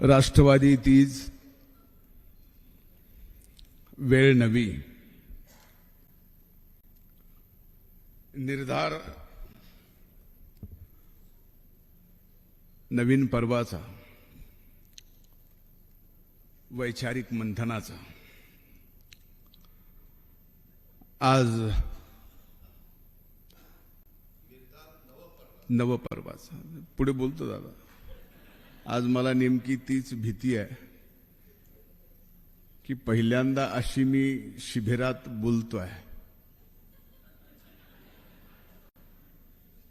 राष्ट्रवादी तीज वेळ नवी, निर्धार नवीन पर्वाचा, वैचारिक मंथनाचा आज नवपर्वाचा पुढे बोलतो दादा. आज मला नेमकी तीच भीती आहे की पहिल्यांदा अशी मी शिबिरात बोलतोय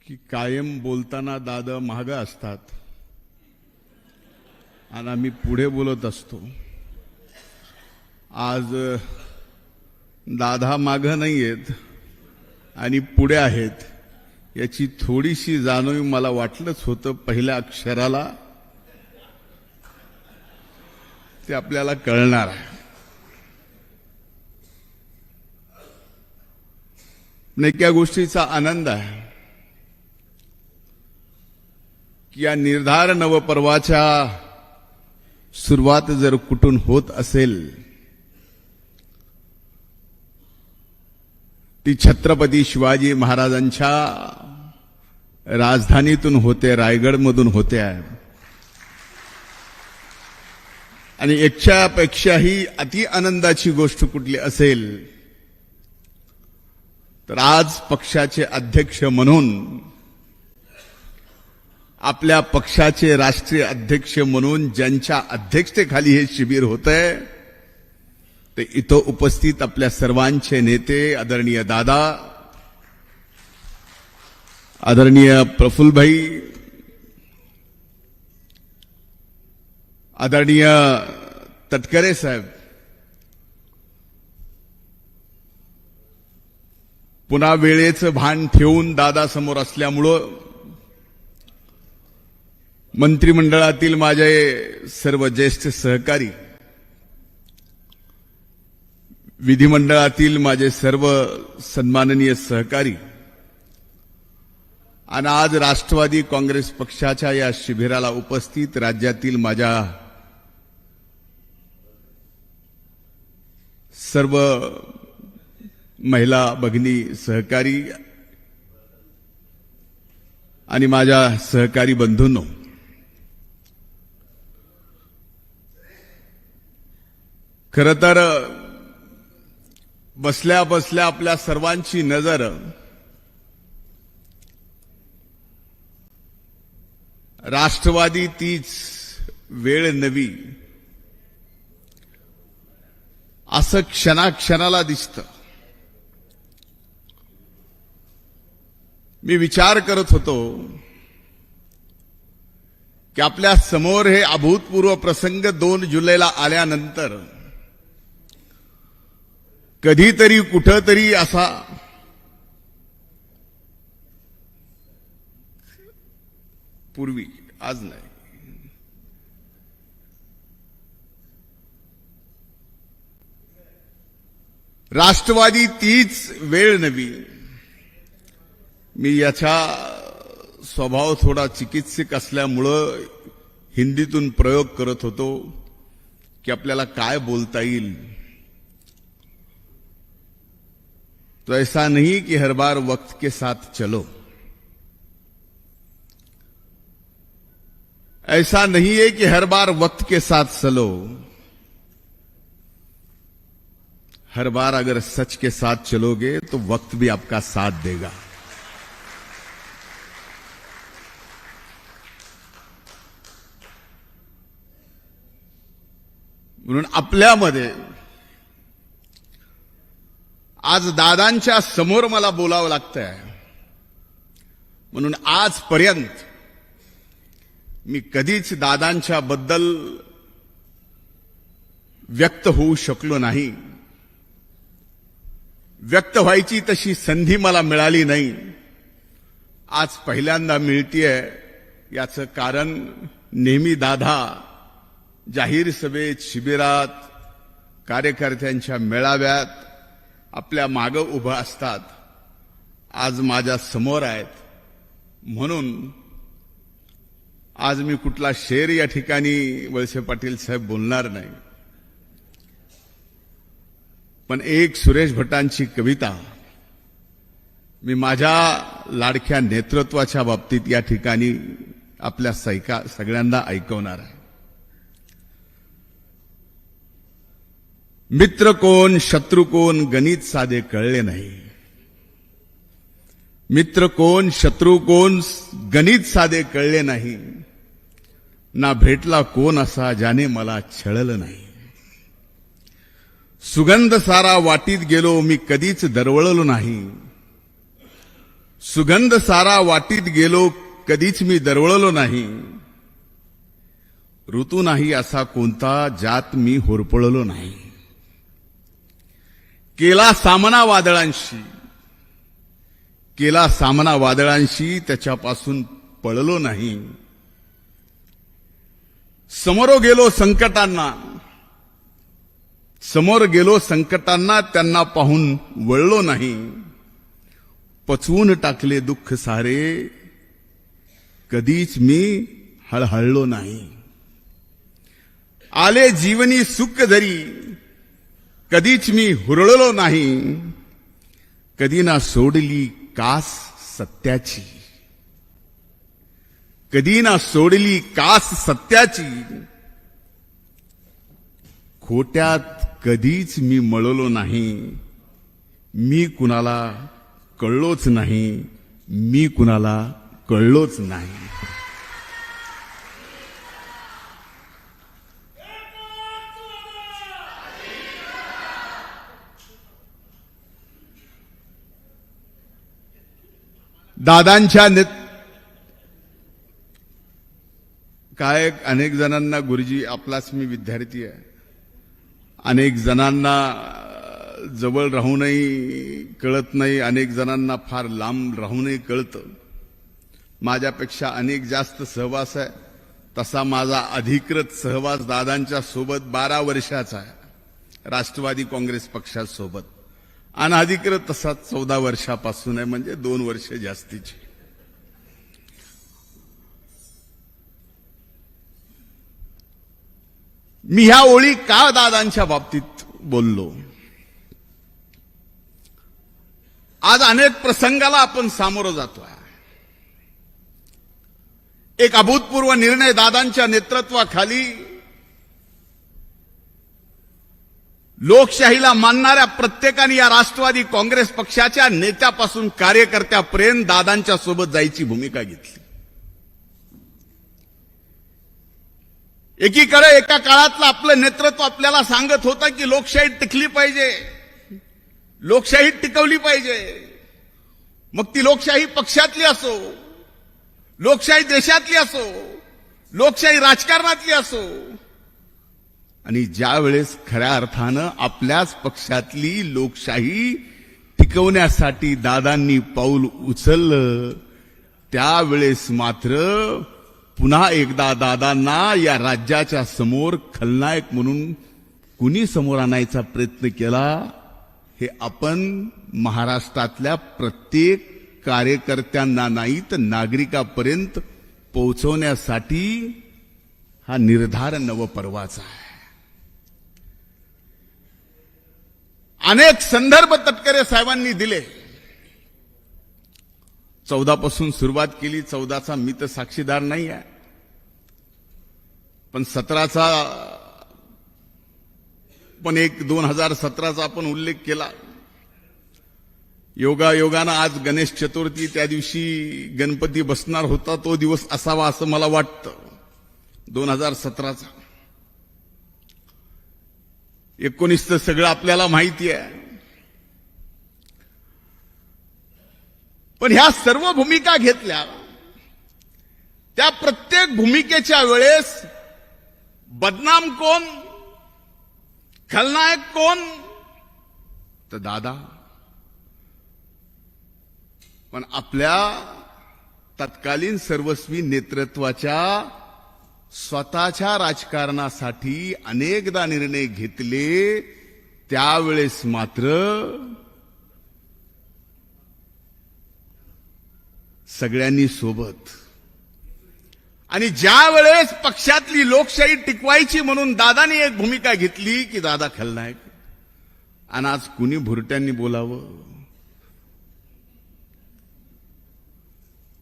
की कायम बोलताना दादा मागे असतात आणि आम्ही पुढे बोलत असतो. आज दादा मागे नाहीयेत आणि पुढे आहेत याची थोडीशी जाणीव मला वाटलंच होतं. पहिल्या अक्षराला ते आपल्याला कळणार आहे. नेमक्या गोष्टीचा आनंद आहे की या निर्धार नवपर्वाच्या सुरुवात जर कुठून होत असेल ती छत्रपती शिवाजी महाराजांच्या राजधानीतून होते, रायगडमधून होते आहे. आणि याच्यापेक्षाही अति आनंदाची गोष्ट कुठली असेल तर आज पक्षाचे अध्यक्ष म्हणून, आपल्या पक्षाचे राष्ट्रीय अध्यक्ष म्हणून ज्यांच्या अध्यक्षतेखाली हे शिबिर होतंय ते इथं उपस्थित आपल्या सर्वांचे नेते आदरणीय दादा, आदरणीय प्रफुल्लभाई, आदरणीय तटकरे साहेब, पुन्हा वेळेचं भान ठेवून दादा समोर असल्यामुळं मंत्रिमंडळातील माझे सर्व ज्येष्ठ सहकारी, विधिमंडळातील माझे सर्व सन्माननीय सहकारी आणि आज राष्ट्रवादी काँग्रेस पक्षाच्या या शिबिराला उपस्थित राज्यातील माझ्या सर्व महिला भगिनी सहकारी आणि माझ्या सहकारी बंधूंनो, खरं तर बसल्या बसल्या आपल्या सर्वांची नजर राष्ट्रवादी तीच वेळ नवी असं क्षणाक्षणाला दिसतं. मी विचार करत होतो की आपल्या समोर हे अभूतपूर्व प्रसंग 2 जुलैला आल्यानंतर कधीतरी कुठंतरी असा पूर्वी, आज नाही, राष्ट्रवादी तीच वेळ नवी. मी याचा स्वभाव थोडा चिकित्सक असल्यामुळं हिंदीतून प्रयोग करत होतो की आपल्याला काय बोलता येईल. तो ऐसा नहीं कि हर बार वक्त के साथ चलो, ऐसा नहीं है कि हर बार वक्त के साथ चलो, हर बार अगर सच के साथ चलोगे तो वक्त भी आपका साथ देगा. म्हणून आपल्यामध्ये आज दादांच्या समोर मला बोलावं लागतंय. म्हणून आजपर्यंत मी कधीच दादांच्या बद्दल व्यक्त होऊ शकलो नाही. व्यक्त व्हायची तशी संधी मला मिळाली नाही. आज पहिल्यांदा मिळतीये. याचं कारण नेहमी दादा जाहीर सभेत, शिबिरात, कार्यकर्त्यांच्या मेळाव्यात आपल्या मागे उभं असतात. आज माझ्या समोर आहेत. म्हणून आज मी कुठला शेर या ठिकाणी वळसे पाटील साहेब बोलणार नाही, पण एक सुरेश भटांची कविता मी माझ्या लाडक्या नेतृत्वाच्या बाबतीत या ठिकाणी आपल्या सगळ्यांना ऐकवणार आहे. मित्र कोण शत्रू कोण गणित साधे कळले नाही. मित्र कोण शत्रू कोण गणित साधे कळले नाही. ना भेटला कोण असा ज्याने मला छळलं नाही. सुगंध सारा वाटीत गेलो मी कधीच दरवळलो नाही. सुगंध सारा वाटीत गेलो कधीच मी दरवळलो नाही. ऋतू नाही असा कोणता ज्यात मी होरपळलो नाही. केला सामना वादळांशी, केला सामना वादळांशी त्याच्यापासून पळलो नाही. समोर गेलो संकटांना, समोर गेलो संकटांना त्यांना पाहून वळलो नाही. पचवून टाकले दुःख सारे कधीच मी हळहळलो नाही. आले जीवनी सुख जरी कधीच मी हुरळलो नाही. कधी ना सोडली कास सत्याची, कधी ना सोडली कास सत्याची. खोट्यात कधीच मी मळलो नाही. मी कुणाला कळलोच नाही. मी कुणाला कळलोच नाही. दादांच्या काय अनेक जणांना गुरुजी आपलाच मी विद्यार्थी आहे. अनेक जणांना जवळ राहूनही कळत नाही, अनेक जणांना फार लांब राहूनही कळतं. माझ्यापेक्षा अनेक जास्त सहवास आहे. तसा माझा अधिकृत सहवास दादांच्या सोबत 12 वर्षाचा आहे, राष्ट्रवादी काँग्रेस पक्षासोबत. अनधिकृत तसा 14 वर्षापासून आहे, म्हणजे 2 वर्ष जास्तीची. मी ह्या ओळी का दादांच्या बाबतीत बोललो? आज अनेक प्रसंगाला आपण सामोरं जातोय. एक अभूतपूर्व निर्णय दादांच्या नेतृत्वाखाली लोकशाहीला मानणाऱ्या प्रत्येकाने या राष्ट्रवादी काँग्रेस पक्षाच्या नेत्यापासून कार्यकर्त्यापर्यंत दादांच्या सोबत जायची भूमिका घेतली. एकीकडे एका काळातलं आपलं नेतृत्व आपल्याला सांगत होतं की लोकशाही टिकली पाहिजे, लोकशाही टिकवली पाहिजे. मग ती लोकशाही पक्षातली असो, लोकशाही देशातली असो, लोकशाही राजकारणातली असो. आणि ज्या वेळेस खऱ्या अर्थानं आपल्याच पक्षातली लोकशाही टिकवण्यासाठी दादांनी पाऊल उचललं, त्यावेळेस मात्र पुन्हा एकदा दादांना या राज्याच्या समोर खलनायक म्हणून कुणी समोर आणायचा प्रयत्न केला, हे आपण महाराष्ट्रातल्या प्रत्येक कार्यकर्त्यांना नाही तर नागरिकापर्यंत पोहोचवण्यासाठी हा निर्धार नवपर्वाचा आहे. अनेक संदर्भ तटकरे साहेबांनी दिले. 14 पासून सुरुवात केली. 14चा मी तर साक्षीदार नाही आहे, पण 17चा पण एक 2017चा आपण उल्लेख केला. योगायोगानं आज गणेश चतुर्थी, त्या दिवशी गणपती बसणार होता, तो दिवस असावा असं मला वाटतं, 2017चा. 19चं सगळं आपल्याला माहिती आहे. पण ह्या सर्व भूमिका घेतल्या, त्या प्रत्येक भूमिकेच्या वेळेस बदनाम कोण, खलनायक कोण, तर दादा. पण आपल्या तत्कालीन सर्वस्वी नेतृत्वाच्या स्वतःच्या राजकारणासाठी अनेकदा निर्णय घेतले, त्यावेळेस मात्र सगळ्यांनी सोबत. आणि ज्या वेळेस पक्षातली लोकशाही टिकवायची म्हणून दादानी एक भूमिका घेतली की दादा खलनायक, आणि आज कुणी भुरट्यांनी बोलावं.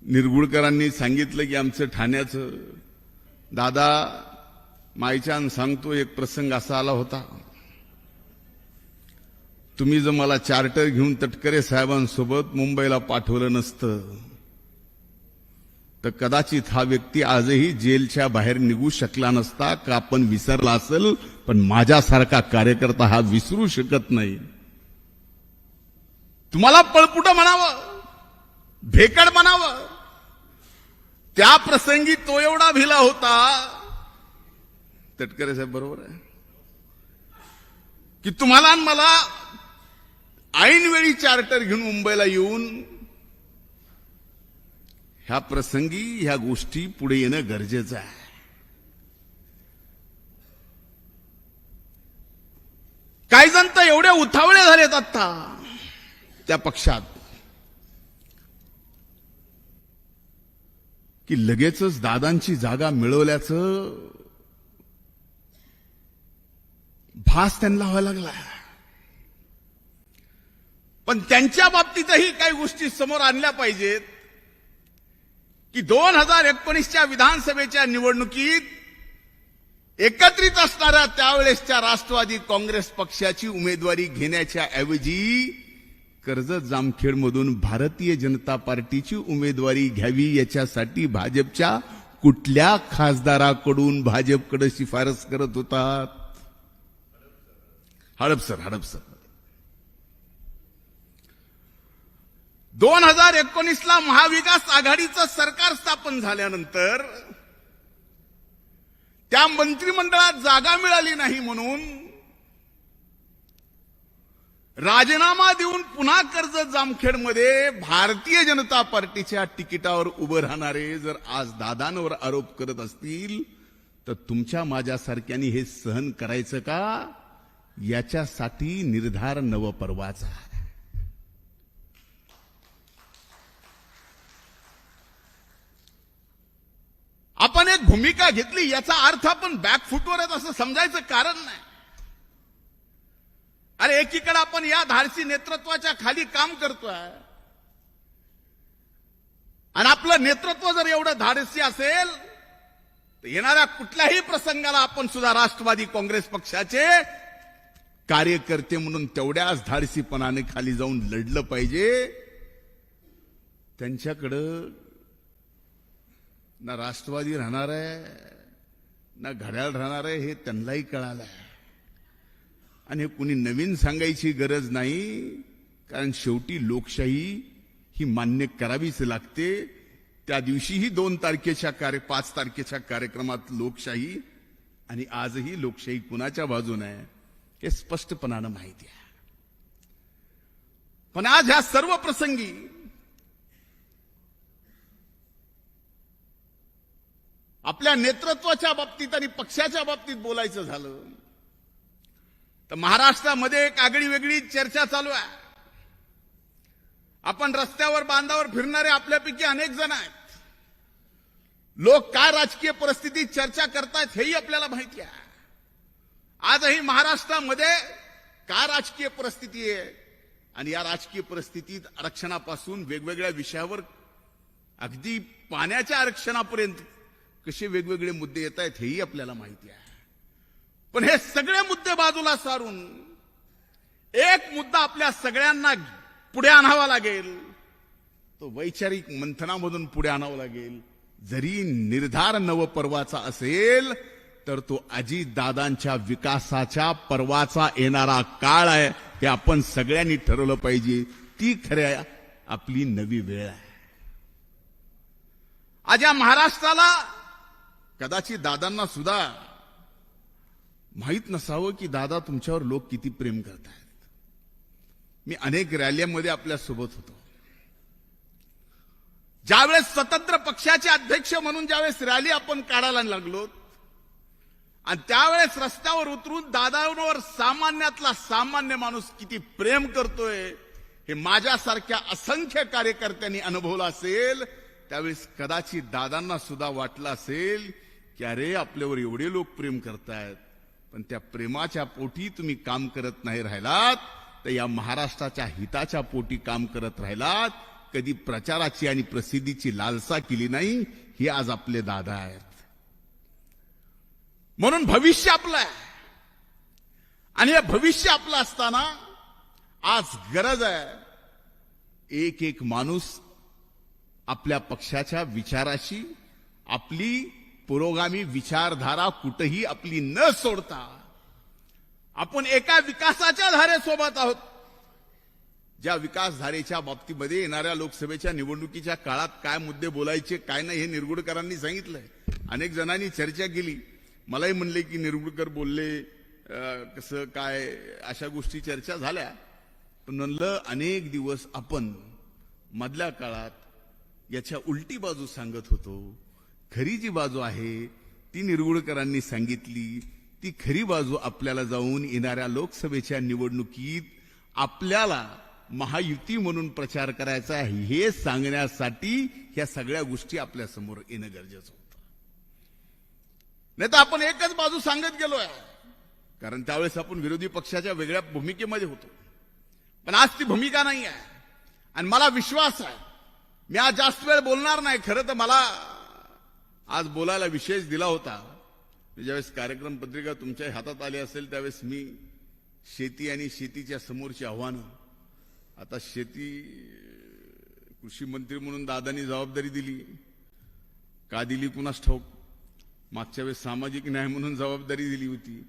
निरगुडकरांनी सांगितलं की आमचं ठाण्याचं दादा मायच्यान सांगतो, एक प्रसंग असा आला होता, तुम्ही जर मला चार्टर घेऊन तटकरे साहेबांसोबत मुंबईला पाठवलं नसतं तर कदाचित हा व्यक्ती आजही जेलच्या बाहेर निघू शकला नसता. का आपण विसरला असेल, पण माझ्यासारखा कार्यकर्ता हा विसरू शकत नाही. तुम्हाला पळपुट म्हणावं, भेकड म्हणावं, त्या प्रसंगी तो एवढा भिला होता. तटकरे साहेब बरोबर आहे की तुम्हाला मला ऐनवेळी चार्टर घेऊन मुंबईला येऊन ह्या प्रसंगी ह्या गोष्टी पुढे येणं गरजेचं आहे. काही जण तर एवढे उतावळे झालेत आता त्या पक्षात की लगेचच दादांची जागा मिळवल्याचं भास त्यांना व्हायला लागला. पण त्यांच्या बाबतीतही काही गोष्टी समोर आणल्या पाहिजेत की 2019च्या विधानसभेच्या निवडणुकीत एकत्रित असणाऱ्या त्यावेळेसच्या राष्ट्रवादी काँग्रेस पक्षाची उमेदवारी घेण्याच्या ऐवजी कर्जत जामखेडमधून भारतीय जनता पार्टीची उमेदवारी घ्यावी याच्यासाठी भाजपच्या कुठल्या खासदाराकडून भाजपकडे शिफारस करत होतात? हडपसर 2019ला महाविकास आघाडीचं सरकार स्थापन झाल्यानंतर त्या मंत्रिमंडळात जागा मिळाली नाही म्हणून राजीनामा देऊन पुन्हा कर्जत जामखेडमध्ये भारतीय जनता पार्टीच्या तिकिटावर उभं राहणारे जर आज दादांवर आरोप करत असतील तर तुमच्या माझ्यासारख्यांनी हे सहन करायचं का? याच्यासाठी निर्धार नवपर्वाचा. आपण एक भूमिका घेतली याचा अर्थ आपण बॅकफुटवर आहेत असं समजायचं कारण नाही. अरे एकीकडे आपण या धाडसी नेतृत्वाच्या खाली काम करतोय आणि आपलं नेतृत्व जर एवढं धाडसी असेल तर येणाऱ्या कुठल्याही प्रसंगाला आपण सुद्धा राष्ट्रवादी काँग्रेस पक्षाचे कार्यकर्ते म्हणून तेवढ्याच धाडसीपणाने खाली जाऊन लढलं पाहिजे. त्यांच्याकडं ना राष्ट्रवादी राहणार आहे ना घड्याळ राहणार आहे हे त्यांनाही कळालं आहे. आणि हे कुणी नवीन सांगायची गरज नाही, कारण शेवटी लोकशाही ही मान्य करावीच लागते. त्या दिवशीही 5 तारखेच्या कार्यक्रमात लोकशाही आणि आजही लोकशाही कुणाच्या बाजूने आहे हे स्पष्टपणानं माहिती आहे. पण आज ह्या सर्व प्रसंगी आपल्या नेतृत्वाच्या बाबतीत आणि पक्षाच्या बाबतीत बोलायचं झालं तर महाराष्ट्रामध्ये एक आगळी वेगळी चर्चा चालू आहे. आपण रस्त्यावर बांधावर फिरणारे आपल्यापैकी अनेक जण आहेत. लोक काय राजकीय परिस्थितीत चर्चा करतायत हेही आपल्याला माहिती आहे. आजही महाराष्ट्रामध्ये काय राजकीय परिस्थिती आहे आणि या राजकीय परिस्थितीत आरक्षणापासून वेगवेगळ्या विषयावर अगदी पाण्याच्या आरक्षणापर्यंत कसे वेगवेगळे मुद्दे येत आहेत हेही आपल्याला माहिती आहे. पण हे सगळे मुद्दे बाजूला सारून एक मुद्दा आपल्या सगळ्यांना पुढे आणावा लागेल, तो वैचारिक मंथनामधून पुढे आणावा लागेल. जरी निर्धार नवपर्वाचा असेल तर तो अजितदादांच्या विकासाच्या पर्वाचा येणारा काळ आहे हे आपण सगळ्यांनी ठरवलं पाहिजे. ती खऱ्या आपली नवी वेळ आहे. आज या महाराष्ट्राला कदाचित दादांना सुद्धा माहित नसावं की दादा तुमच्यावर लोक किती प्रेम करतात. मी अनेक रॅल्यांमध्ये आपल्यासोबत होतो. ज्यावेळेस स्वतंत्र पक्षाचे अध्यक्ष म्हणून ज्यावेळेस रॅली आपण काढायला लागलो आणि त्यावेळेस रस्त्यावर उतरून दादांवर सामान्यातला सामान्य माणूस किती प्रेम करतोय हे माझ्यासारख्या असंख्य कार्यकर्त्यांनी अनुभवलं असेल. त्यावेळेस कदाचित दादांना सुद्धा वाटलं असेल की अरे आपल्यावर एवढे लोक प्रेम करतायत, पण त्या प्रेमाच्या पोटी तुम्ही काम करत नाही राहिलात तर या महाराष्ट्राच्या हिताच्या पोटी काम करत राहिलात, कधी प्रचाराची आणि प्रसिद्धीची लालसा केली नाही. हे आज आपले दादा आहेत. म्हणून भविष्य आपलं आहे आणि हे भविष्य आपलं असताना आज गरज आहे एक एक माणूस आपल्या पक्षाच्या विचाराशी, आपली पुरोगामी विचारधारा कुठेही आपली न सोडता आपण एका विकासाच्या धारेसोबत आहोत. ज्या विकासधारेच्या बाबतीमध्ये येणाऱ्या लोकसभेच्या निवडणुकीच्या काळात काय मुद्दे बोलायचे काय नाही हे निरगुडकरांनी सांगितलंय. अनेक जणांनी चर्चा केली, मलाही म्हणले की निरगुडकर बोलले कसं काय, अशा गोष्टी चर्चा झाल्या. पण म्हणलं अनेक दिवस आपण मधल्या काळात याच्या उलटी बाजू सांगत होतो. खरी जी बाजू आहे ती निरगुडकरांनी सांगितली. ती खरी बाजू आपल्याला जाऊन येणाऱ्या लोकसभेच्या निवडणुकीत आपल्याला महायुती म्हणून प्रचार करायचा आहे हे सांगण्यासाठी ह्या सगळ्या गोष्टी आपल्या समोर येणं गरजेचं होतं. नाही तर आपण एकच बाजू सांगत गेलोय, कारण त्यावेळेस आपण विरोधी पक्षाच्या वेगळ्या भूमिकेमध्ये होतो. पण आज ती भूमिका नाही आहे आणि मला विश्वास आहे, मी आज जास्त वेळ बोलणार नाही. खरं तर मला आज बोलायला विशेष दिला होता. ज्यावेळेस कार्यक्रम पत्रिका तुमच्या हातात आली असेल त्यावेळेस मी शेती आणि शेतीच्या समोरची आव्हानं, आता शेती कृषी मंत्री म्हणून दादांनी जबाबदारी दिली, का दिली कुणास ठाऊक. मागच्या वेळेस सामाजिक न्याय म्हणून जबाबदारी दिली होती,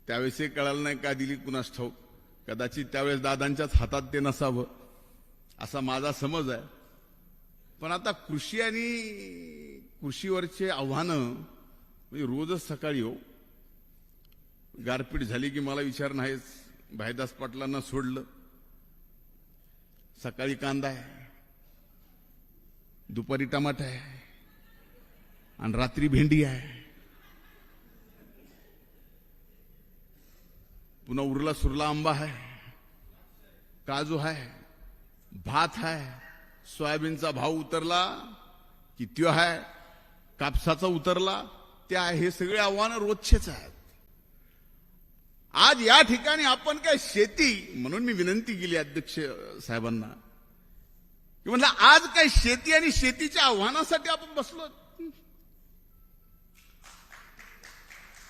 त्यावेळेसही कळालं नाही का दिली कुणास ठाऊक. कदाचित त्यावेळेस दादांच्याच हातात ते नसावं असा माझा समज आहे. पण आता कृषी आणि कृषीवरचे आव्हानं म्हणजे रोजच सकाळी हो गारपीट झाली की मला विचार नाहीच. भाईदास पाटलांना सोडलं, सकाळी कांदा आहे, दुपारी टमाटा आहे आणि रात्री भेंडी आहे. पुन्हा उरला सुरला आंबा आहे, काजू आहे, भात आहे, सोयाबीनचा भाव उतरला की त्यो आहे, कापसाचा उतरला त्या, हे सगळे आव्हानं रोजचेच आहेत. आज या ठिकाणी आपण काय शेती म्हणून मी विनंती केली अध्यक्ष साहेबांना की म्हणलं आज काय शेती आणि शेतीच्या आव्हानासाठी आपण बसलो.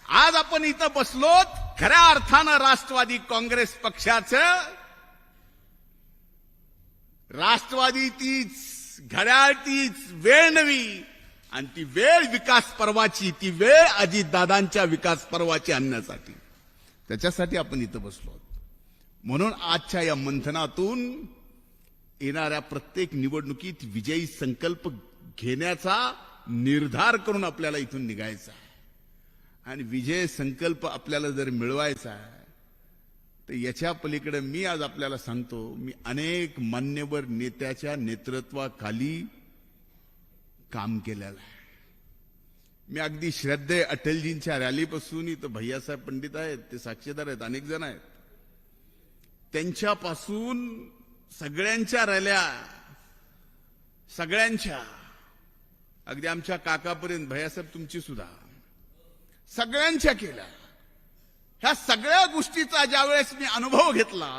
आज आपण इथं बसलोत खऱ्या अर्थानं राष्ट्रवादी काँग्रेस पक्षाचं, राष्ट्रवादी तीच, घड्याळ तीच, वेळ नवी आणि ती वेळ विकास पर्वाची, ती वेळ अजितदादांच्या विकास पर्वाची आणण्यासाठी, त्याच्यासाठी आपण इथं बसलो. म्हणून आजच्या या मंथनातून येणाऱ्या प्रत्येक निवडणुकीत विजयी संकल्प घेण्याचा निर्धार करून आपल्याला इथून निघायचा आहे. आणि विजय संकल्प आपल्याला जर मिळवायचा आहे तर याच्या पलीकडे मी आज आपल्याला सांगतो, मी अनेक मान्यवर नेत्याच्या नेतृत्वाखाली काम केलेलं आहे. मी अगदी श्रद्धेय अटलजींच्या रॅलीपासून इथं भैयासाहेब पंडित आहेत, ते साक्षीदार आहेत, अनेक जण आहेत, त्यांच्यापासून सगळ्यांच्या रॅल्या, सगळ्यांच्या, अगदी आमच्या काकापर्यंत, भैयासाहेब तुमची सुद्धा, सगळ्यांच्या केल्या. ह्या सगळ्या गोष्टीचा ज्यावेळेस मी अनुभव घेतला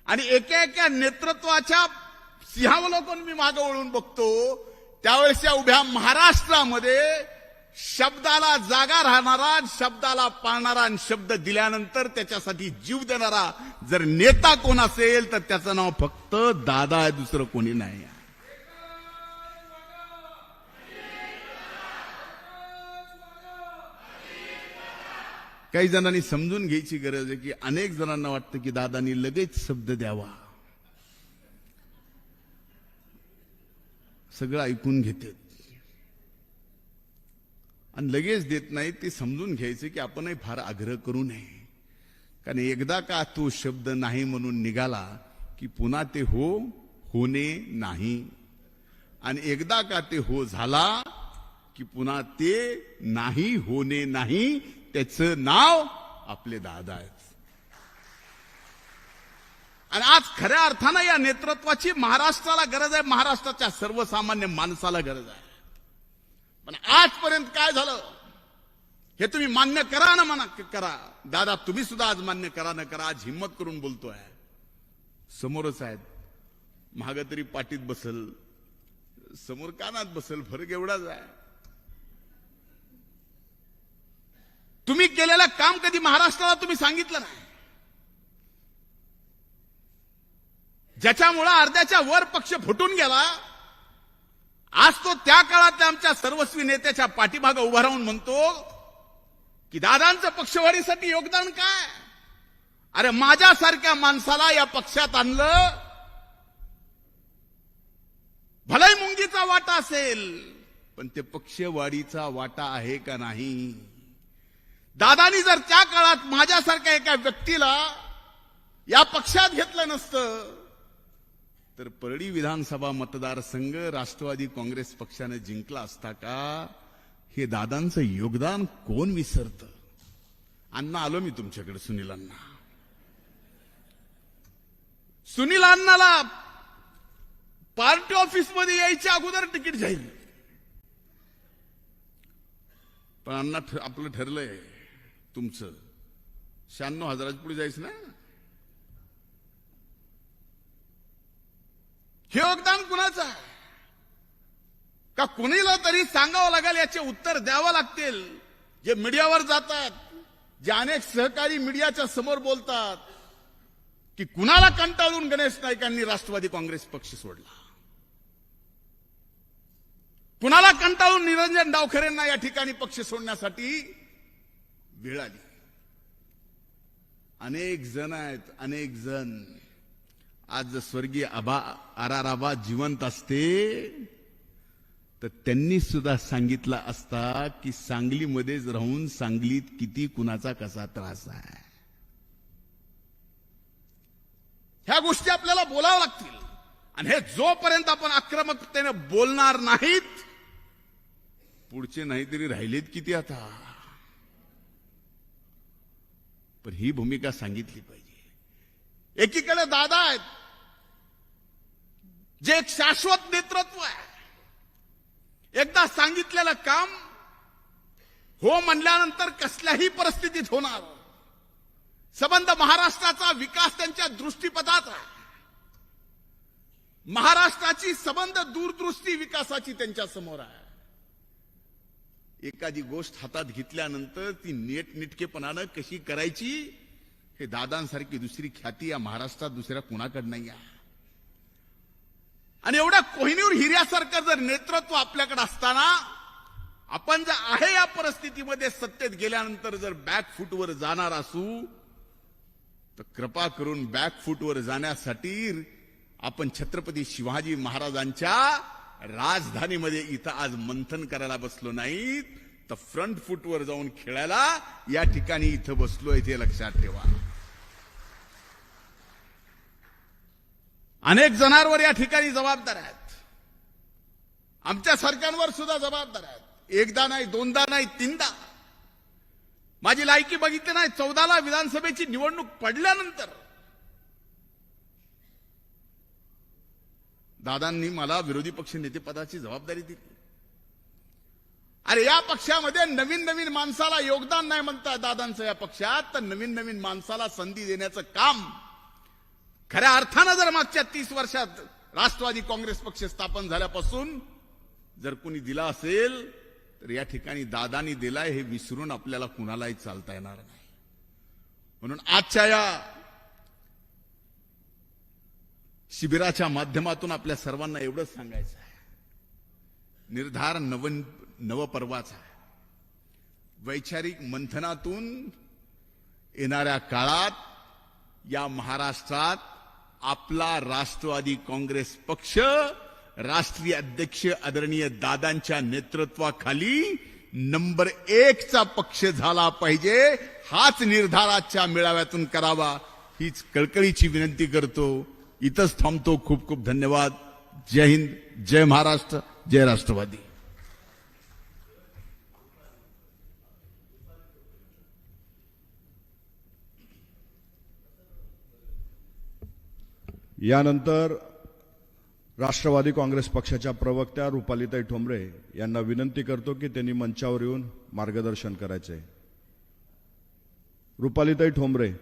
आणि एका एका नेतृत्वाच्या सिंहावलोकन मी मागे वळून बघतो, त्यावेळेस या उभ्या महाराष्ट्रामध्ये शब्दाला जागा राहणारा, शब्दाला पाळणारा आणि शब्द दिल्यानंतर त्याच्यासाठी जीव देणारा जर नेता कोण असेल तर त्याचं नाव फक्त दादा आहे, दुसरं कोणी नाही. काही जणांनी समजून घ्यायची गरज आहे की अनेक जणांना वाटतं की दादांनी लगेच शब्द द्यावा, सगळं ऐकून घेतात आणि लगेच देत नाही. ते समजून घ्यायचे की आपणही फार आग्रह करू नये, कारण एकदा का तो शब्द नाही म्हणून निघाला की पुन्हा ते होणे नाही, आणि एकदा का ते हो झाला की पुन्हा ते नाही होणे नाही. त्याचं नाव आपले दादा आहेत. आणि आज खऱ्या अर्थानं या नेतृत्वाची महाराष्ट्राला गरज आहे, महाराष्ट्राच्या सर्वसामान्य माणसाला गरज आहे. पण आजपर्यंत काय झालं हे तुम्ही मान्य करा ना, म्हणा करा दादा, तुम्ही सुद्धा आज मान्य करा ना करा. आज हिम्मत करून बोलतोय, समोरच आहेत, महाग तरी पाठीत बसल, समोर कानात बसल, फरक एवढाच आहे. तुम्ही केलेलं काम कधी महाराष्ट्राला तुम्ही सांगितलं नाही, ज्याच्यामुळे अर्ध्याच्या वर पक्ष फुटून गेला. आज तो त्या काळातल्या आमच्या सर्वस्वी नेत्याच्या पाठीमागे उभा राहून म्हणतो की दादांचं पक्षवाढीसाठी योगदान काय. अरे माझ्यासारख्या माणसाला या पक्षात आणलं, भलाई मुंगीचा वाटा असेल, पण ते पक्षवाढीचा वाटा आहे का नाही. दादानी जर त्या काळात माझ्यासारख्या एका व्यक्तीला या पक्षात घेतलं नसतं तर परळी विधानसभा मतदारसंघ राष्ट्रवादी काँग्रेस पक्षाने जिंकला असता का. हे दादांचं योगदान कोण विसरतं. अण्णा, आलो मी तुमच्याकडे. सुनील अण्णा, सुनील अण्णाला पार्टी ऑफिसमध्ये यायच्या अगोदर तिकीट जाईल, पण अण्णा आपलं ठरलंय तुमचं 96,000 पुढे जायचं ना. हे योगदान कुणाचं आहे का कुणीला तरी सांगावं लागेल, याचे उत्तर द्यावं लागतील. जे मीडियावर जातात, जे अनेक सहकारी मीडियाच्या समोर बोलतात की कुणाला कंटाळून गणेश नाईकांनी राष्ट्रवादी काँग्रेस पक्ष सोडला, कुणाला कंटाळून निरंजन डावखरेंना या ठिकाणी पक्ष सोडण्यासाठी वेळ आली. अनेक जण आहेत, अनेक जण. आज स्वर्गीय आराराबा जिवंत असते तर त्यांनी सुद्धा सांगितलं असता की सांगलीमध्येच राहून सांगलीत किती कुणाचा कसा त्रास आहे. ह्या गोष्टी आपल्याला बोलाव्या लागतील. आणि हे जोपर्यंत आपण आक्रमकतेने बोलणार नाहीत, पुढचे नाहीतरी राहिलेत किती आता. पण ही भूमिका सांगितली पाहिजे. एकीकडे दादा आहेत जे एक शाश्वत नेतृत्व आहे. एकदा सांगितलेलं काम हो म्हणल्यानंतर कसल्याही परिस्थितीत होणार. संबंध महाराष्ट्राचा विकास त्यांच्या दृष्टीपथात आहे. महाराष्ट्राची संबंध दूरदृष्टी विकासाची त्यांच्या समोर आहे. एखादी गोष्ट हातात घेतल्यानंतर ती नीटनेटकेपणानं कशी करायची, हे दादांसारखी दुसरी ख्याती या महाराष्ट्रात दुसऱ्या कुणाकडे नाही आहे. आणि एवढ्या कोहिनूर हिऱ्यासारखं जर नेतृत्व आपल्याकडे असताना आपण जर आहे या परिस्थितीमध्ये सत्तेत गेल्यानंतर जर बॅकफूटवर जाणार असू, तर कृपा करून बॅकफूटवर जाण्यासाठी आपण छत्रपती शिवाजी महाराजांच्या राजधानीमध्ये इथं आज मंथन करायला बसलो नाहीत, तर फ्रंट फूटवर जाऊन खेळायला या ठिकाणी इथं बसलोय, ते लक्षात ठेवा. अनेक जणांवर या ठिकाणी जबाबदार आहेत. आमच्या सरकारवर सुद्धा जबाबदार आहेत. एकदा नाही, दोनदा नाही, तीनदा. माझी लायकी बघितली नाही. 14ला विधानसभेची निवडणूक पडल्यानंतर दादांनी मला विरोधी पक्ष नेतेपदाची जबाबदारी दिली. अरे या पक्षामध्ये नवीन नवीन माणसाला योगदान नाही म्हणता दादांचं या पक्षात, तर नवीन नवीन माणसाला संधी देण्याचं काम खऱ्या अर्थानं जर मागच्या 30 वर्षात राष्ट्रवादी काँग्रेस पक्ष स्थापन झाल्यापासून जर कोणी दिला असेल तर या ठिकाणी दादांनी दिलाय, हे विसरून आपल्याला कुणालाही चालता येणार नाही. म्हणून आजच्या या शिबिराच्या माध्यमातून आपल्या सर्वांना एवढंच सांगायचं आहे, निर्धार नवपर्वाचा आहे. वैचारिक मंथनातून येणाऱ्या काळात या महाराष्ट्रात आपला राष्ट्रवादी काँग्रेस पक्ष राष्ट्रीय अध्यक्ष आदरणीय दादांच्या नेतृत्वाखाली नंबर 1 चा पक्ष झाला पाहिजे. हाच निर्धाराच्या मेळाव्यातून करावा, हीच कळकळीची विनंती करतो. इथंच थांबतो. खूप खूप धन्यवाद. जय हिंद, जय महाराष्ट्र, जय राष्ट्रवादी. यानंतर राष्ट्रवादी काँग्रेस पक्षाच्या प्रवक्त्या रुपालीताई ठोंबरे यांना विनंती करतो की त्यांनी मंचावर येऊन मार्गदर्शन करायचे. रुपालीताई ठोंबरे.